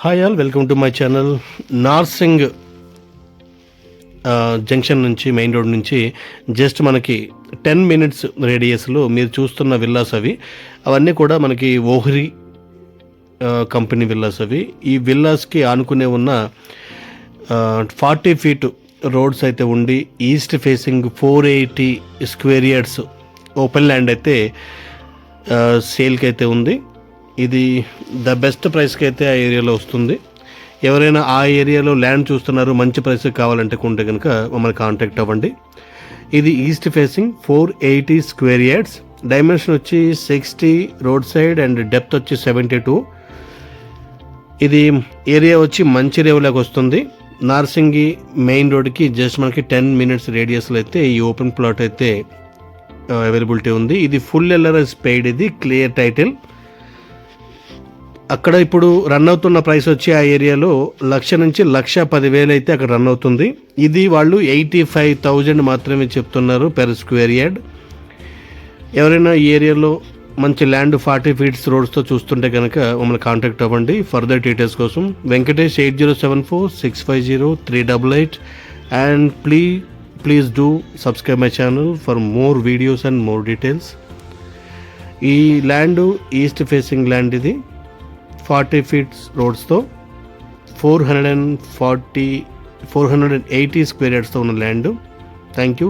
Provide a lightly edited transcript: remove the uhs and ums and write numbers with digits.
Hi all, welcome to my channel. Narsing junction నుంచి, main road నుంచి just మనకి 10 minutes రేడియస్లో మీరు చూస్తున్న విల్లాస్ అవన్నీ కూడా మనకి ఓహ్రీ కంపెనీ విల్లాస్ ఈ విల్లాస్కి ఆనుకునే ఉన్న 40 feet రోడ్స్ అయితే ఉండి east facing 480 square yards open land అయితే సేల్కి అయితే ఉంది. ఇది ద బెస్ట్ ప్రైస్కి అయితే ఆ ఏరియాలో వస్తుంది. ఎవరైనా ఆ ఏరియాలో ల్యాండ్ చూస్తున్నారు, మంచి ప్రైస్కి కావాలంటే కొంటే కనుక మమ్మల్ని కాంటాక్ట్ అవ్వండి. ఇది east facing 480 square yards, dimension వచ్చి 60 రోడ్ సైడ్ అండ్ డెప్త్ వచ్చి 72. ఇది ఏరియా వచ్చి మంచిర్యాలకు వస్తుంది. నార్సింగి మెయిన్ రోడ్కి జస్ట్ మనకి 10 minutes రేడియస్లో అయితే ఈ ఓపెన్ ప్లాట్ అయితే అవైలబిలిటీ ఉంది. ఇది ఫుల్ ఎల్ఆర్ఎస్ పెయిడ్, ఇది క్లియర్ టైటిల్. అక్కడ ఇప్పుడు రన్ అవుతున్న ప్రైస్ వచ్చి ఆ ఏరియాలో 1,00,000 నుంచి 1,10,000 అయితే అక్కడ రన్ అవుతుంది. ఇది వాళ్ళు 85,000 మాత్రమే చెప్తున్నారు పెర్ స్క్వేర్ యార్డ్. ఎవరైనా ఈ ఏరియాలో మంచి ల్యాండ్ 40 feet రోడ్స్తో చూస్తుంటే కనుక మమ్మల్ని కాంటాక్ట్ అవ్వండి. ఫర్దర్ డీటెయిల్స్ కోసం Venkatesh 8074-650-388 and please do subscribe my channel for more videos and more details. ఈ ల్యాండ్ ఈస్ట్ ఫేసింగ్ ల్యాండ్, ఇది 40 feet రోడ్స్తో 480 square yardsతో ఉన్న ల్యాండ్. Thank you.